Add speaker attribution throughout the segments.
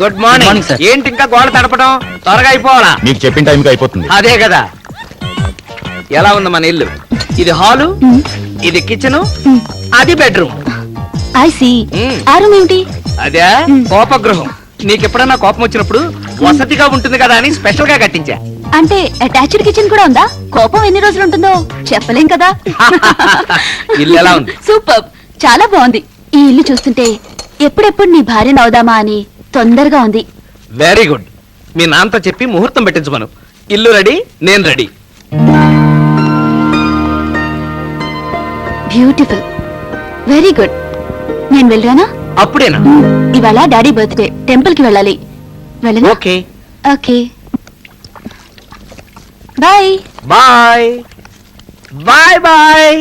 Speaker 1: Good morning sir. ఏంటి ఇంకా గోడ తడపడం? త్వరగా అయిపోవాలా?
Speaker 2: మీకు చెప్పిన టైంకి అయిపోతుంది.
Speaker 1: అదే కదా. ఎలా ఉంది మన ఇల్లు? ఇది హాలు, ఇది కిచెన్, అది బెడ్రూమ్.
Speaker 3: I see. ఆ రూమ్ ఏమిటి?
Speaker 1: అదే కోపగృహం. నీకెప్పుడన్నా కోపం వచ్చినప్పుడు వసతిగా ఉంటుంది కదా అని స్పెషల్ గా కట్టించా.
Speaker 3: అంటే అటాచ్డ్ కిచెన్ కూడా ఉందా? కోపం ఎన్ని రోజులు ఉంటుందో చెప్పలేం కదా.
Speaker 1: ఇల్లు ఎలా ఉంది?
Speaker 3: సూపర్, చాలా బాగుంది. ఈ ఇల్లు చూస్తుంటే ఎప్పుడెప్పుడు నీ భార్యను అవుదామా అని తొందరగా ఉంది.
Speaker 1: Very good. మీ నాన్నతో చెప్పి ముహూర్తం పెట్టించమను. ఇల్లు రెడీ, నేను రెడీ.
Speaker 3: Beautiful, very good. నేను వెళ్ళరానా?
Speaker 1: అప్పుడేనా?
Speaker 3: ఇవాళ డాడీ బర్త్డే, టెంపుల్ కి వెళ్ళాలి. వెళ్ళనా?
Speaker 1: Okay
Speaker 3: okay, bye
Speaker 1: bye bye bye.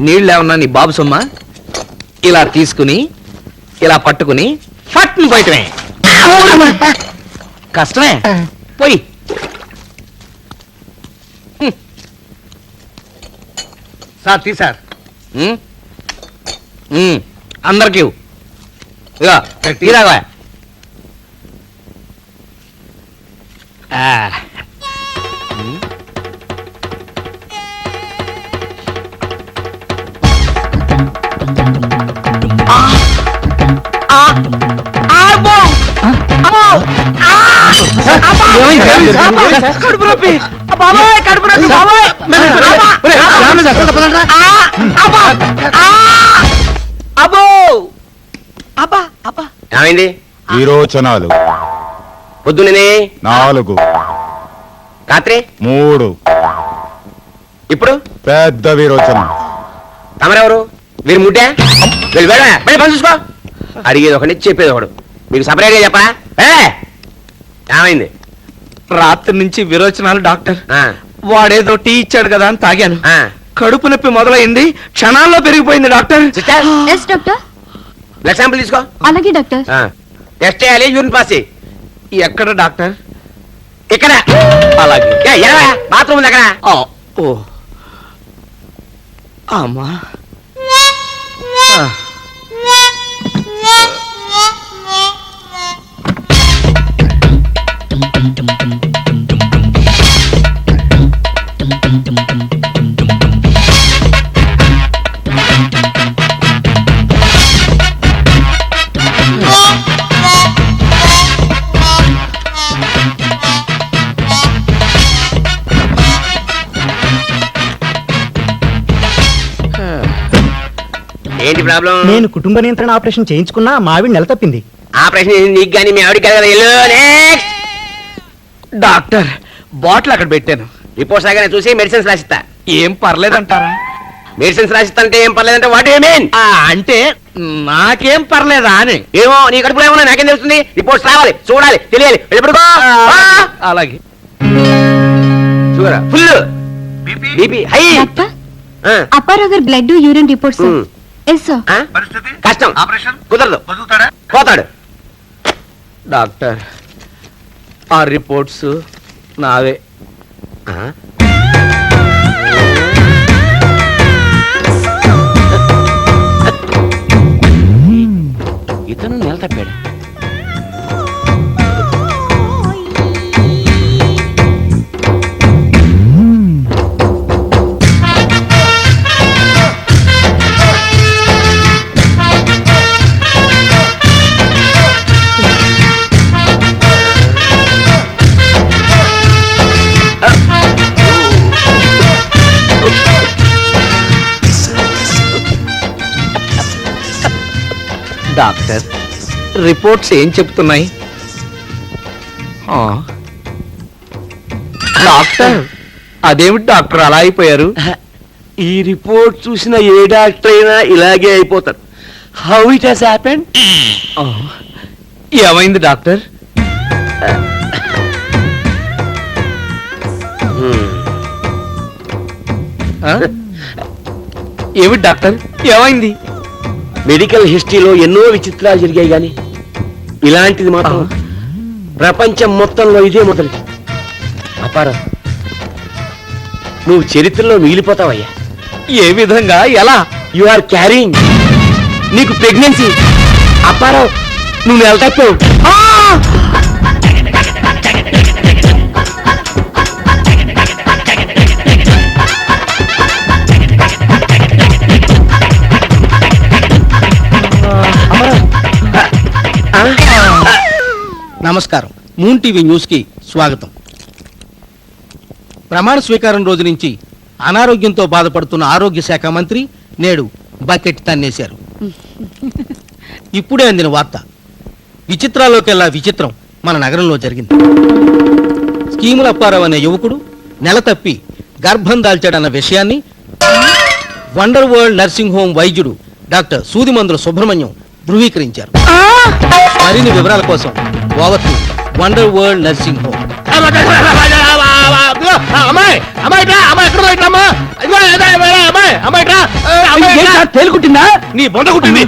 Speaker 1: నీళ్ళు ఏమన్నా నీ బాబు సొమ్మా? ఇలా తీసుకుని ఇలా పట్టుకుని ఫట్ను పోయటమే. కష్టమే, పోయి. సార్ తీసార్. అందరికి తీరాగా. కడుపు నొప్పి బాబాయ్, కడుపు నొప్పి బాబాయ్. అబ్బో అబ్బా అబ్బా.
Speaker 4: ఏమైంది?
Speaker 2: విరోచనాలు
Speaker 4: పొద్దునే
Speaker 2: 4,
Speaker 4: రాత్రి
Speaker 2: 3.
Speaker 4: ఇప్పుడు
Speaker 2: పెద్ద విరోచనం.
Speaker 4: తమరెవరు? వీరు ముట్టే వెళ్ళి పని చూసుకో. అడిగేది ఒకటి, చెప్పేది ఒకడు. మీకు సపరేట్గా చెప్పా? ఏమైంది?
Speaker 1: రాత్రి నుంచి విరోచనాలు డాక్టర్.
Speaker 4: ఆ,
Speaker 1: వాడేదో టీ ఇచ్చాడు కదా అని తాగాను.
Speaker 4: ఆ.
Speaker 1: కడుపు నొప్పి మొదలైంది, క్షణాల్లో పెరిగిపోయింది doctor.
Speaker 4: Sister,
Speaker 3: yes doctor.
Speaker 4: Blood sample తీసుకో.
Speaker 3: అలాగే డాక్టర్.
Speaker 4: టెస్ట్ చేయాలి, యూరిన్ పాస్ చేయి.
Speaker 1: ఎక్కడ డాక్టర్?
Speaker 4: ఇక్కడ.
Speaker 1: అలాగే.
Speaker 4: బాత్రూమ్ ఉంది అక్కడ.
Speaker 1: ఓ అమ్మా.
Speaker 4: ఏంటి ప్రాబ్లం?
Speaker 5: నేను కుటుంబ నియంత్రణ ఆపరేషన్ చేయించుకున్నా మా ఆవిడ నెల తప్పింది.
Speaker 4: ఆపరేషన్ నీకు కానీ మీ ఆవిడకి కదా.
Speaker 1: డాక్టర్, బాటిల్ అక్కడ పెట్టాను.
Speaker 4: రిపోర్ట్స్ లాగానే చూసి మెడిసిన్స్ రాసిస్తా.
Speaker 1: ఏం పర్లేదంటారా?
Speaker 4: మెడిసిన్స్ రాసిస్తా ఏం పర్లేదంటే వాట్ యు మీన్?
Speaker 1: అంటే నాకేం పర్లేదా అని.
Speaker 4: ఏమో నీ కడుపులో ఏమన్నా నాకేం తెలుస్తుంది? రిపోర్ట్స్ రావాలి, చూడాలి, తెలియాలి. ఎప్పుడుకో
Speaker 1: అలాగే.
Speaker 4: Sugar full, BP high.
Speaker 3: Doctor, Apparao గారు blood urine reports. Yes sir.
Speaker 4: కష్టం, కుదరదు, పోతాడు.
Speaker 1: డాక్టర్, ఆ రిపోర్ట్స్ నావే.
Speaker 4: ఇతను నెల తప్పాడు.
Speaker 1: డాక్టర్, రిపోర్ట్స్ ఏం చెప్తున్నాయి? డాక్టర్, అదేమిటి డాక్టర్ అలా అయిపోయారు?
Speaker 4: ఈ రిపోర్ట్ చూసిన ఏ డాక్టర్ అయినా ఇలాగే అయిపోతారు. How it has happened?
Speaker 1: ఏమైంది డాక్టర్? ఏమిటి డాక్టర్, ఏమైంది?
Speaker 4: మెడికల్ హిస్టరీలో ఎన్నో విచిత్రాలు జరిగాయి గాని ఇలాంటిది మాత్రం ప్రపంచం మొత్తంలో ఇదే మొదలు. అపారం, నువ్వు చరిత్రలో మిగిలిపోతావయ్యా.
Speaker 1: ఏ విధంగా? ఎలా?
Speaker 4: యు ఆర్ క్యారింగ్ నీకు ప్రెగ్నెన్సీ. అప్పారావు నువ్వు వెళ్తావు.
Speaker 6: నమస్కారం. మూన్ టీవీ న్యూస్ కి స్వాగతం. ప్రమాణ స్వీకారం రోజు నుంచి అనారోగ్యంతో బాధపడుతున్న ఆరోగ్య శాఖ మంత్రి నేడు బకెట్ తన్నేశారు. ఇప్పుడే అందిన వార్త. విచిత్రాల్లోకెల్లా విచిత్రం మన నగరంలో జరిగింది. స్కీముల అప్పారావు అనే యువకుడు నెల తప్పి గర్భం దాల్చాడన్న విషయాన్ని వండర్ వరల్డ్ నర్సింగ్ హోమ్ వైద్యుడు డాక్టర్ సూదిమందుల సుబ్రహ్మణ్యం ధృవీకరించారు. మరిన్ని వివరాల కోసం over to wonder world nursing home.
Speaker 4: తేలుకుంటుందా?
Speaker 6: నీ బొంద కుట్టింది.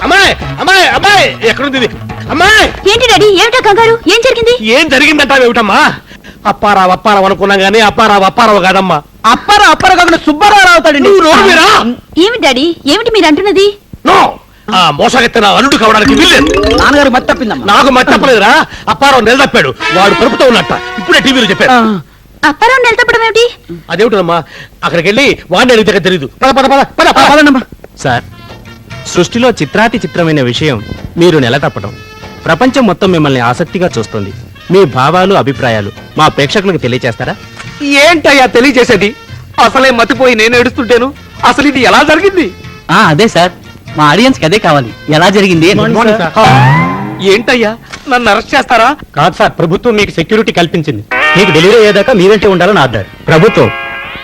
Speaker 6: అమ్మాయి అమ్మాయి అమ్మాయి ఎక్కడుంది? అమ్మాయి
Speaker 3: ఏంటి డాడీ, ఏమిటా కంగారు? ఏం జరిగింది?
Speaker 6: ఏం జరిగిందంటావేమిటమ్మా? అప్పారావు అప్పారావు అనుకున్నాం గానీ అప్పారావు కాదమ్మా.
Speaker 4: అప్పారావు కాకుండా సుబ్బారావు అవుతాడండి.
Speaker 6: నువ్వు రోడ్డు మీరా?
Speaker 3: ఏమిటి డాడీ, ఏమిటి మీరు అంటున్నది?
Speaker 6: నో, ఆ మోసగెత్తిన అల్లుడు కావడానికి వీల్లేదు.
Speaker 4: నాన్నగారు మట్టి తప్పిందమ్మా.
Speaker 6: నాకు మతి తప్పలేదురా. అప్పారావు నిలదప్పాడు. వాడు కలుపుతూ ఉన్నట్ట. ఇప్పుడే టీవీలో చెప్పారు.
Speaker 3: అప్పారావు నిలతప్పడం ఏమిటి?
Speaker 6: అదేమిటమ్మా, అక్కడికి వెళ్ళి వాడిని అడిగితే తెలియదు. పద పద పద పద పదనమ్మా.
Speaker 7: సార్, సృష్టిలో చిత్రాతి చిత్రమైన విషయం మీరు నెలతప్పడం. ప్రపంచం మొత్తం మిమ్మల్ని ఆసక్తిగా చూస్తుంది. మీ భావాలు అభిప్రాయాలు మా ప్రేక్షకులకు తెలియజేస్తారా?
Speaker 1: ఏంటయ్యా తెలియజేసేది? అసలే మతిపోయి నేను ఏడుస్తుంటాను. అసలు ఇది ఎలా జరిగింది?
Speaker 8: అదే సార్, మా ఆడియన్స్ కి అదే కావాలి. ఎలా జరిగింది అని.
Speaker 6: Morning sir.
Speaker 1: ఏంటయ్యా నన్ను అరెస్ట్ చేస్తారా?
Speaker 7: కాదు సార్, ప్రభుత్వం మీకు సెక్యూరిటీ కల్పించింది. మీకు డెలివరీ అయ్యేదాకా మీ వెంటే ఉండాలని ఆర్డర్. ప్రభుత్వం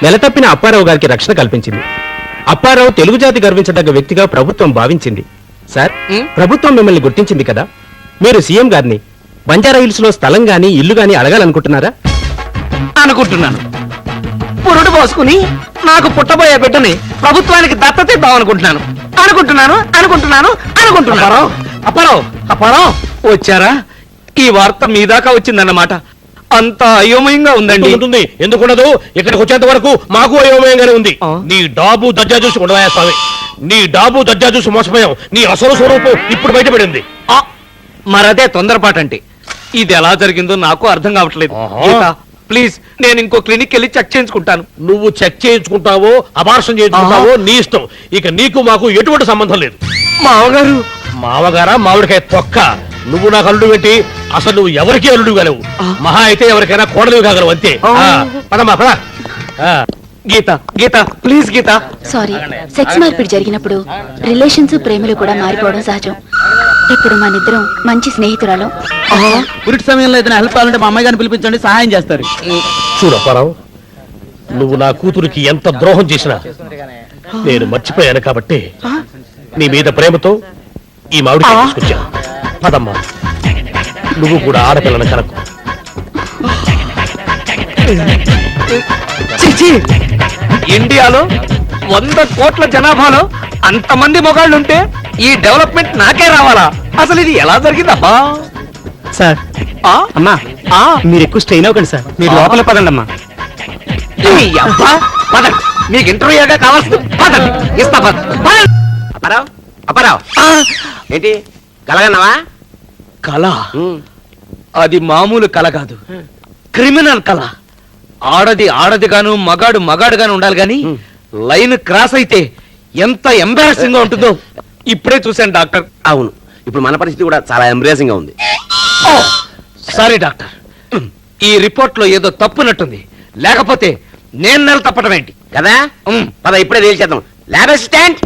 Speaker 7: నెలతప్పిన అప్పారావు గారికి రక్షణ కల్పించింది. అప్పారావు తెలుగు జాతి గర్వించదగ్గ వ్యక్తిగా ప్రభుత్వం భావించింది. సార్, ప్రభుత్వం మిమ్మల్ని గుర్తించింది కదా, మీరు సీఎం గారిని బంజారా హిల్స్ లో స్థలం గాని ఇల్లు గాని అడగాలనుకుంటున్నారా?
Speaker 1: అనుకుంటున్నాను. పురుడు పోసుకుని నాకు పుట్టబోయే బిడ్డని ప్రభుత్వానికి దత్తత ఇద్దాం అనుకుంటున్నాను. అప్పారావు వచ్చారా? ఈ వార్త మీ దాకా వచ్చిందన్నమాట. అంత అయోమయంగా ఉందండి.
Speaker 6: ఉంటుంది. ఎందుకుండదు? ఇక్కడికి వచ్చేంత వరకు మాకు అయోమయంగానే ఉంది. నీ డాబు దర్జా చూసి ఉండవా స్వామి. నీ డాబు దర్జా చూసి మోసపోయాం. నీ అసలు స్వరూపం ఇప్పుడు బయటపడింది.
Speaker 1: మరదే తొందరపాటంటే. ఇది ఎలా జరిగిందో నాకు అర్థం కావట్లేదు.
Speaker 6: ఆహా.
Speaker 1: గీత, ప్లీజ్ నేను ఇంకో క్లినిక్ వెళ్ళి చెక్ చేయించుకుంటాను.
Speaker 6: నువ్వు చెక్ చేయించుకుంటావో అబార్షన్ చేయించుకుంటావో నీ ఇష్టం. ఇక నీకు మాకు ఎటువంటి సంబంధం లేదు.
Speaker 1: మామగారు
Speaker 6: మావగారా మామిడికాయ తొక్క. నువ్వు నాకు అల్లుడు పెట్టి అసలు నువ్వు ఎవరికి అల్లుడు కాలేవు. మహా అయితే ఎవరికైనా కోడలివి కాగలవు అంతే. పదమ్మా పద.
Speaker 1: గీత ప్లీజ్ గీత.
Speaker 3: సారీ, సెక్స్ మార్పిడి జరిగినప్పుడు రిలేషన్స్ ప్రేమలు కూడా మారిపోవడం సహజం. ఇప్పుడు మనిద్దరం మంచి స్నేహితురాలం.
Speaker 8: పురిటి సమయంలో ఏదైనా హెల్ప్ కావాలంటే మా అమ్మాయి గారిని పిలిపించండి, సహాయం చేస్తారు.
Speaker 6: చూడప్పారావు, నువ్వు నా కూతురికి ఎంత ద్రోహం చేసినా నేను మర్చిపోయాను కాబట్టి నీ మీద ప్రేమతో ఈ మామిడికాయ తీసుకొచ్చాను. పదమ్మా, నువ్వు కూడా ఆడపిల్లని కరకు.
Speaker 1: ఇండియాలో 100 కోట్ల జనాభాలో అంతమంది మొగాళ్ళుంటే ఈ డెవలప్మెంట్ నాకే రావాలా? అసలు ఇది ఎలా జరిగిందమ్మా?
Speaker 7: సార్, అమ్మా మీరు ఎక్కువ స్ట్రెయిన్ అవ్వకండి సార్. మీరు లోపల పదండి అమ్మా.
Speaker 1: పదండి, మీకు ఇంటర్వ్యూగా కావాల్సింది. పదండి, ఇస్తా.
Speaker 4: అప్పారావు ఏంటి కలగన్నావా?
Speaker 1: కళ అది మామూలు కళ కాదు, క్రిమినల్ కళ. ఆడది ఆడదిగాను మగాడు మగాడుగాను ఉండాలి గాని లైన్ క్రాస్ అయితే ఎంత ఎంబారసింగ్ గా ఉంటుందో ఇప్పుడే చూశాను డాక్టర్.
Speaker 4: అవును, ఇప్పుడు మన పరిస్థితి కూడా చాలా ఎంబ్రేసింగ్ గా ఉంది.
Speaker 1: సారీ డాక్టర్, ఈ రిపోర్ట్ లో ఏదో తప్పునట్టుంది. లేకపోతే నేను నెల తప్పటం ఏంటి
Speaker 4: కదా? పద ఇప్పుడే తేల్చేద్దాం. ల్యాబ్ అసిస్టెంట్,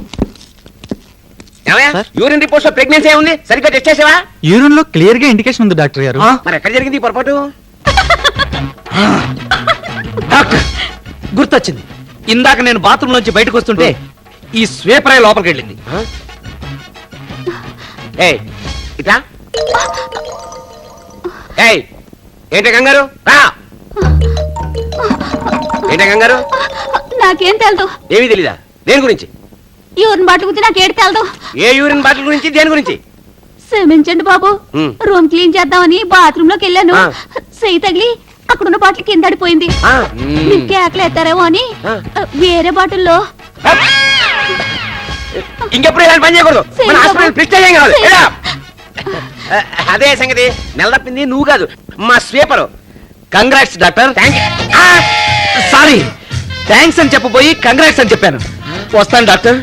Speaker 4: యూరిన్ రిపోర్ట్స్ లో ప్రెగ్నెన్సీ ఉంది, సరిగ్గా టెస్ట్ చేసావా?
Speaker 8: యూరిన్ లో క్లియర్ గా ఇండికేషన్ ఉంది డాక్టర్ గారు.
Speaker 4: మరి ఎక్కడ జరిగింది ఈ పొరపాటు?
Speaker 1: డాక్టర్ గుర్తొచ్చింది. ఇందాక నేను బాత్రూమ్ నుంచి బయటకు వస్తుంటే ఈ స్వేపరాయి లోపలికి వెళ్ళింది.
Speaker 4: ఏయ్ ఇట్లా ఏయ్ ఏంటి కంగారు? రా. ఏంటి కంగారు?
Speaker 3: నాకేం తెలదు.
Speaker 4: ఏమీ తెలీదా? దేని గురించి?
Speaker 3: యూరిన్ బాటిల్ గురించి నాకేం తెలదు.
Speaker 4: ఏ యూరిన్ బాటిల్ గురించి, దేని గురించి?
Speaker 3: క్షమించండి బాబు, రూమ్ క్లీన్ చేద్దామని బాత్రూమ్ లోకి వెళ్ళాను. సెయ్యి తగిలి అక్కడున్న బాటిల్ కింద పడిపోయింది. మీరు కేకలు ఎత్తారేమో అని వేరే బాటిల్లో.
Speaker 4: ఇంకెప్పుడు ఇలాంటి పని చేయకూడదు మన హాస్పిటల్ పిక్చర్ ఏం కాదు ఏడా? అదే సంగతి నెల తప్పింది నువ్వు కాదు మా sweeper.
Speaker 1: Congrats doctor.
Speaker 4: Thank
Speaker 1: sorry, thanks అని చెప్పబోయి కంగ్రాట్స్ అని చెప్పాను. వస్తాను డాక్టర్.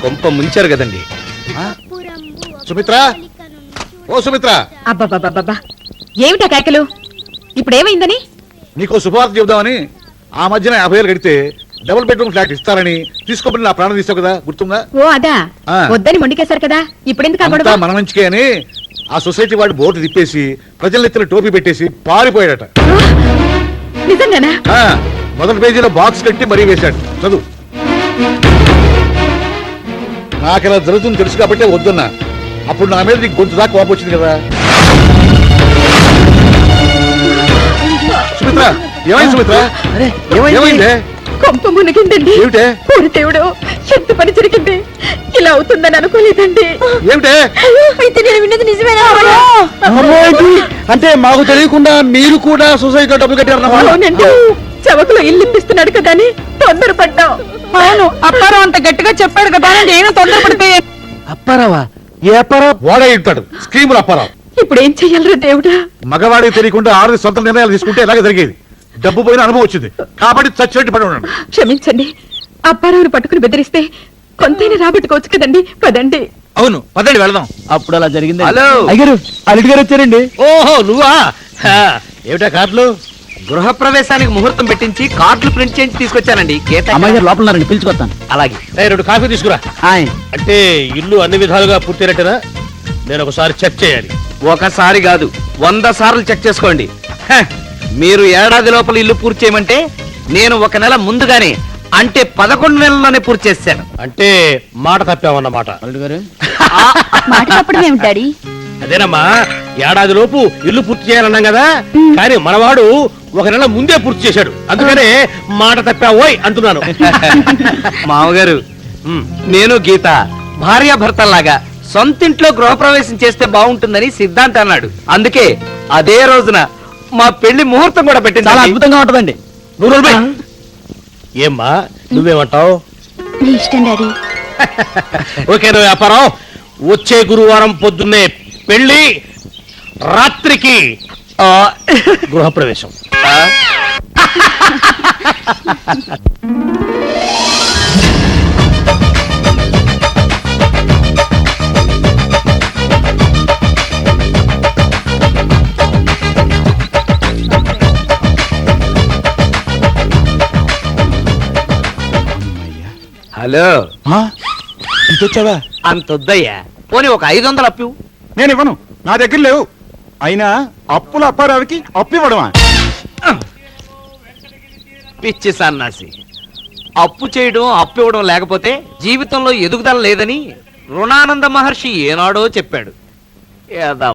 Speaker 1: కొంప ముంచారు కదండి.
Speaker 2: సుమిత్ర, ఓ సుమిత్ర,
Speaker 9: అబ్బబ్బబ్బబ్బా ఏమిటా కేకలు? ఇప్పుడేమైందని?
Speaker 2: నీకు శుభవార్త చెబుదామని ఆ మధ్యన 50,000 కడితే డబుల్ బెడ్రూమ్ ఫ్లాట్ ఇస్తారని తీసుకోమని నా ప్రాణం తీసావు కదా, గుర్తుందా?
Speaker 9: ఓ అదా,
Speaker 2: ఆ.
Speaker 9: వద్దని మొండికేశారు కదా, ఇప్పుడెందుకు
Speaker 2: అంతా
Speaker 9: అవ్వడం?
Speaker 2: మన మంచికే అని ఆ సొసైటీ వాడు బోర్డు తిప్పేసి ప్రజల ఎత్తున టోపీ పెట్టేసి పారిపోయాడట.
Speaker 9: నిజంగానా?
Speaker 2: ఆ, మొదటి పేజీలో బాక్స్ కట్టి మరీ వేశాడు. చదువు. నాకు ఇలా జరుగుతుంది తెలుసు కాబట్టి వద్దున్నా. అప్పుడు నా మీద నీకు గొంతు దాకా కోపం వచ్చింది కదా. సుమిత్ర, ఏమైంది సుమిత్ర? ఏమైంది?
Speaker 9: కొంప మునిగిందండి.
Speaker 2: ఏమిటే?
Speaker 9: ఓరి దేవుడు, ఎంత పని జరిగింది? ఇలా అవుతుందని అనుకోలేదండి.
Speaker 2: ఏమిటే?
Speaker 9: అయితే నేను విన్నది నిజమేనా?
Speaker 8: అంటే మాకు తెలియకుండా మీరు కూడా సొసైటీలో డబ్బులు కట్టారన్నమాట.
Speaker 9: అవునండి, చవకలో ఇల్లు ఇప్పిస్తున్నాడు కదా అని తొందరపడ్డాం. అవును, అప్పారావు అంత గట్టిగా చెప్పాడు కదా అని నేను తొందరపడిపోయా.
Speaker 8: అప్పారావా? ఏ అప్పారావు?
Speaker 2: వాడే ఇస్తాడు స్కీములు అప్పారావు.
Speaker 9: ఇప్పుడు ఏం చెయ్యాలరా దేవుడా?
Speaker 2: మగవాడికి తెలియకుండా ఆడది సొంత నిర్ణయాలు తీసుకుంటే ఎలాగ జరిగేది. డబ్బు పోయిన అనుభవం వచ్చింది కాబట్టి చచ్చినట్టు పడి ఉన్నాడు.
Speaker 9: క్షమించండి, అప్పారావుని పట్టుకుని బెదిరిస్తే కొంతైనా రాబట్టుకోవచ్చు కదండి. పదండి.
Speaker 6: అవును, పదండి వెళదాం.
Speaker 8: అప్పుడు అలా జరిగింది.
Speaker 1: హలో.
Speaker 8: అయ్యారు, అల్లుడి గారు వచ్చారండి.
Speaker 1: ఓహో నువ్వా? హా,
Speaker 8: ఏమిటా కార్లు?
Speaker 1: గృహప్రవేశానికి ముహూర్తం పెట్టించి కార్డులు ప్రింట్ చేయించి తీసుకొచ్చానండి. గీత
Speaker 8: అమ్మాయి గారు లోపల ఉన్నారండి, పిలుచుకొస్తాను.
Speaker 1: అలాగే.
Speaker 7: 2 కాఫీ తీసుకురా.
Speaker 8: ఆయ్.
Speaker 7: అంటే ఇల్లు అన్ని విధాలుగా పూర్తయినట్టేనా? నేను ఒకసారి చెక్ చేయాలి.
Speaker 1: ఒకసారి కాదు 100 సార్లు చెక్ చేసుకోండి. హ, మీరు ఏడాది లోపల ఇల్లు పూర్తి చేయమంటే నేను 1 నెల ముందుగానే అంటే 11 నెలల్లోనే పూర్తి చేశాను.
Speaker 7: అంటే మాట తప్పామన్నమాట.
Speaker 8: అల్లుడు గారు,
Speaker 3: మాట తప్పడం ఏమిటి డాడీ?
Speaker 7: అదేనమ్మా, ఏడాది లోపు ఇల్లు పూర్తి చేయాలన్నాం కదా, కానీ మనవాడు 1 నెల ముందే పూర్తి చేశాడు. అందుకనే మాట తప్పావోయ్ అంటున్నాను.
Speaker 1: మామగారు, నేను గీత భార్యాభర్తల్లాగా సొంతింట్లో గృహప్రవేశం చేస్తే బాగుంటుందని సిద్ధాంత్ అన్నాడు. అందుకే అదే రోజున మా పెళ్లి ముహూర్తం కూడా
Speaker 8: చాలా
Speaker 1: పెట్టింది.
Speaker 8: అద్భుతంగా ఉంటుందండి.
Speaker 7: నువ్వు నోరు మూయ్. ఏమ్మా నువ్వేమంటావు?
Speaker 3: మీ ఇష్టం డాడీ.
Speaker 7: ఓకే నువ్వు వ్యాపారం. వచ్చే గురువారం పొద్దున్నే పెళ్లి, రాత్రికి గృహప్రవేశం.
Speaker 1: హలో,
Speaker 2: ఇంతొచ్చావా?
Speaker 1: అంతొద్దయ్యా. పోనీ ఒక 500 అప్పు.
Speaker 2: నేను ఇవ్వను, నా దగ్గర లేవు. అయినా అప్పుల అప్పారావుకి అప్పు ఇవ్వడమా?
Speaker 1: పిచ్చి సన్నాసి. అప్పు చేయడం అప్పు ఇవ్వడం లేకపోతే జీవితంలో ఎదుగుదల లేదని రుణానంద మహర్షి ఏనాడో చెప్పాడు. ఏదా